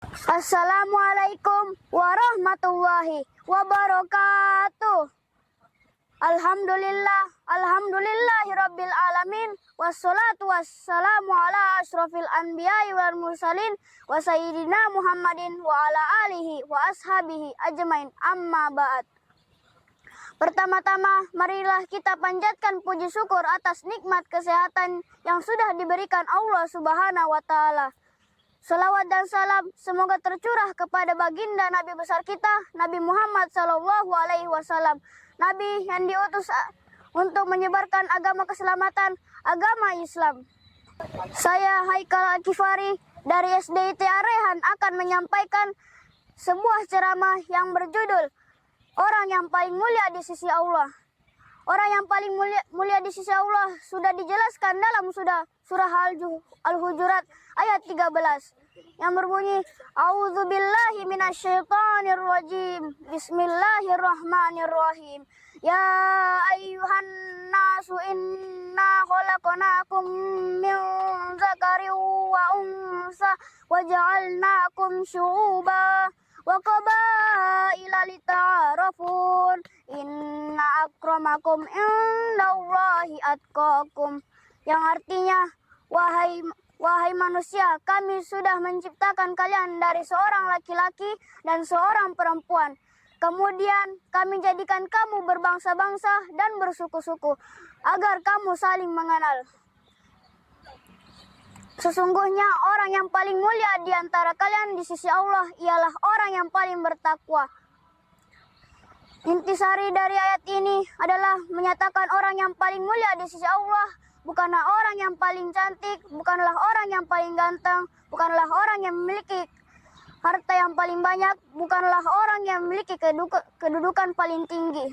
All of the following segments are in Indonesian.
Assalamualaikum warahmatullahi wabarakatuh. Alhamdulillahirabbil alamin, wassalatu wassalamu ala asyrofil anbiya'i wal mursalin wa sayyidina Muhammadin wa ala alihi wa ashabihi ajmain, amma ba'd. Pertama-tama, marilah kita panjatkan puji syukur atas nikmat kesehatan yang sudah diberikan Allah Subhanahu wa Ta'ala. Salawat dan salam semoga tercurah kepada baginda Nabi besar kita, Nabi Muhammad SAW, Nabi yang diutus untuk menyebarkan agama keselamatan, agama Islam. Saya Haikal Al-Kifari dari SDIT Arehan akan menyampaikan sebuah ceramah yang berjudul Orang yang paling mulia di sisi Allah. Orang yang paling mulia di sisi Allah sudah dijelaskan dalam surah Al-Hujurat ayat 13 yang berbunyi, A'udzubillahi minasyaitonirrajim. Bismillahirrahmanirrahim. Ya ayyuhan nasu inna khalaqnakum min dzakarin wa unsa wa ja'alnakum syu'uban wa qabaila lita'arafun inna akramakum indallahi atqakum, yang artinya wahai manusia, kami sudah menciptakan kalian dari seorang laki-laki dan seorang perempuan, kemudian kami jadikan kamu berbangsa-bangsa dan bersuku-suku agar kamu saling mengenal. Sesungguhnya orang yang paling mulia di antara kalian di sisi Allah ialah orang yang paling bertakwa. Intisari dari ayat ini adalah menyatakan orang yang paling mulia di sisi Allah bukanlah orang yang paling cantik, bukanlah orang yang paling ganteng, bukanlah orang yang memiliki harta yang paling banyak, bukanlah orang yang memiliki kedudukan paling tinggi.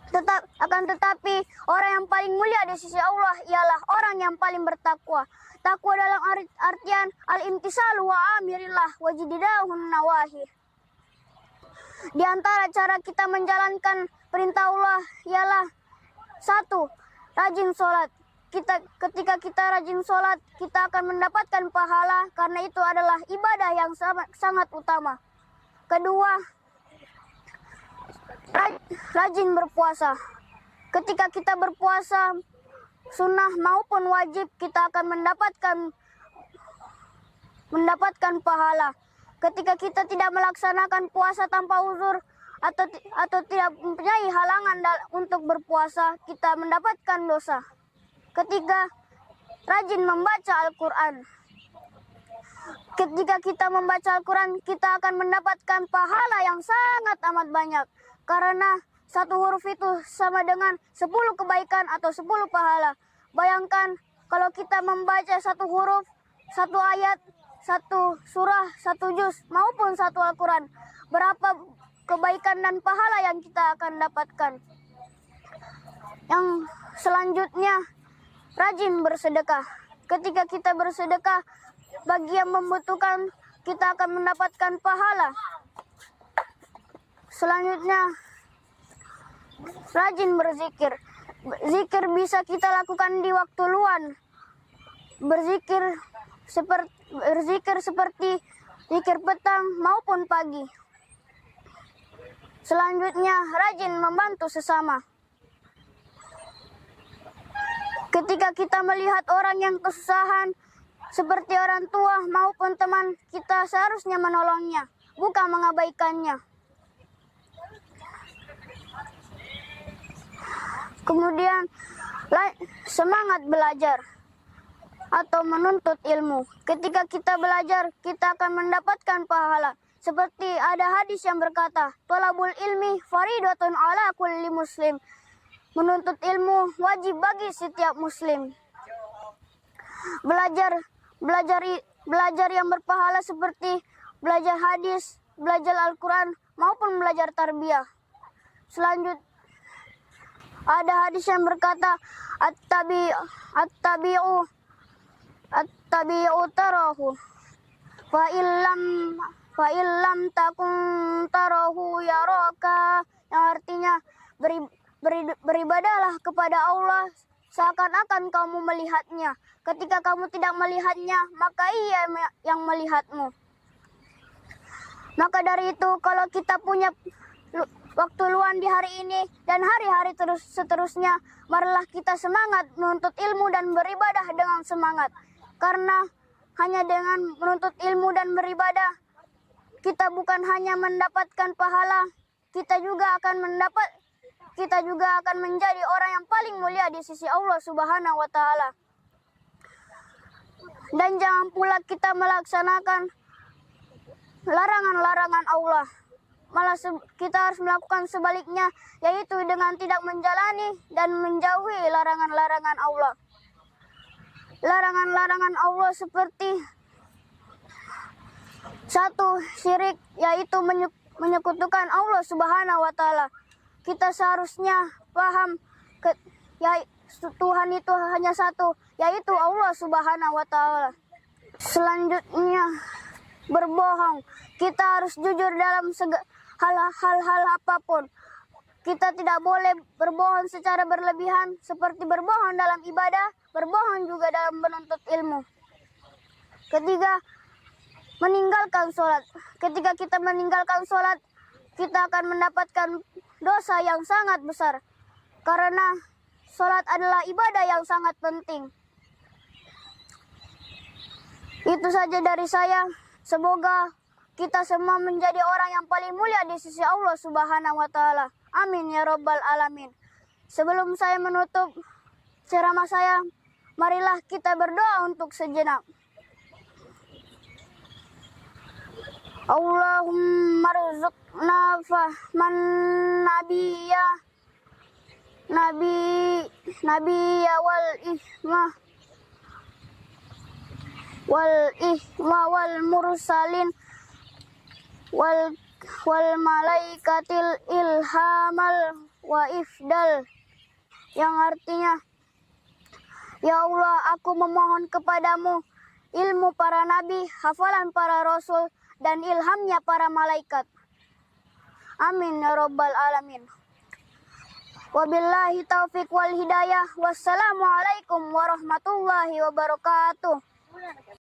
Tetapi orang yang paling mulia di sisi Allah ialah orang yang paling bertakwa. Takwa dalam artian al-imtisalu wa amirillah wa jididahun nawahi. Di antara cara kita menjalankan perintah Allah ialah 1. Rajin sholat. Ketika kita rajin sholat, kita akan mendapatkan pahala karena itu adalah ibadah yang sangat utama. Kedua, rajin berpuasa. Ketika kita berpuasa, sunnah maupun wajib, kita akan mendapatkan pahala. Ketika kita tidak melaksanakan puasa tanpa uzur atau tidak mempunyai halangan untuk berpuasa, kita mendapatkan dosa. Ketiga, rajin membaca Al-Quran. Ketika kita membaca Al-Quran, kita akan mendapatkan pahala yang sangat amat banyak. Karena satu huruf itu sama dengan 10 kebaikan atau 10 pahala. Bayangkan kalau kita membaca satu huruf, satu ayat, satu surah, satu juz, maupun satu Al-Quran, berapa kebaikan dan pahala yang kita akan dapatkan. Yang selanjutnya, rajin bersedekah. Ketika kita bersedekah, bagi yang membutuhkan, kita akan mendapatkan pahala. Selanjutnya, rajin berzikir. Zikir bisa kita lakukan di waktu luang. Berzikir seperti zikir petang maupun pagi. Selanjutnya, rajin membantu sesama. Ketika kita melihat orang yang kesusahan, seperti orang tua maupun teman, kita seharusnya menolongnya, bukan mengabaikannya. Kemudian, semangat belajar atau menuntut ilmu. Ketika kita belajar, kita akan mendapatkan pahala. Seperti ada hadis yang berkata, Thalabul ilmi faridatun ala kulli muslim. Menuntut ilmu wajib bagi setiap muslim. Belajar yang berpahala seperti belajar hadis, belajar Al-Quran, maupun belajar tarbiyah. Selanjutnya, ada hadis yang berkata, At-tabi'u tarahu fa illam takun tarahu yaraka, yang artinya beribadahlah kepada Allah seakan-akan kamu melihatnya. Ketika kamu tidak melihatnya, maka ia yang melihatmu. Maka dari itu, kalau kita punya waktu luang di hari ini dan hari-hari seterusnya, marilah kita semangat menuntut ilmu dan beribadah dengan semangat. Karena hanya dengan menuntut ilmu dan beribadah, kita bukan hanya mendapatkan pahala, kita juga akan menjadi orang yang paling mulia di sisi Allah Subhanahu wa taala. Dan jangan pula kita melaksanakan larangan-larangan Allah. Malah kita harus melakukan sebaliknya, yaitu dengan tidak menjalani dan menjauhi larangan-larangan Allah. Larangan-larangan Allah seperti satu, syirik, yaitu menyekutukan Allah Subhanahu wa taala. Kita seharusnya paham Tuhan itu hanya satu, yaitu Allah Subhanahu wa taala. Selanjutnya, berbohong. Kita harus jujur dalam hal-hal apapun. Kita tidak boleh berbohong secara berlebihan, seperti berbohong dalam ibadah, berbohong juga dalam menuntut ilmu. Ketiga, meninggalkan sholat. Ketika kita meninggalkan sholat, kita akan mendapatkan dosa yang sangat besar. Karena sholat adalah ibadah yang sangat penting. Itu saja dari saya. Semoga kita semua menjadi orang yang paling mulia di sisi Allah Subhanahu wa taala. Amin ya rabbal alamin. Sebelum saya menutup ceramah saya, marilah kita berdoa untuk sejenak. Allahumma rzuqna fahman nabiyya wal wal mursalin wal malaikatil ilhamal wa ifdal, yang artinya, ya Allah, aku memohon kepadamu ilmu para nabi, hafalan para rasul, dan ilhamnya para malaikat. Amin ya rabbal alamin. Wabillahi taufiq wal hidayah. Wassalamualaikum warahmatullahi wabarakatuh.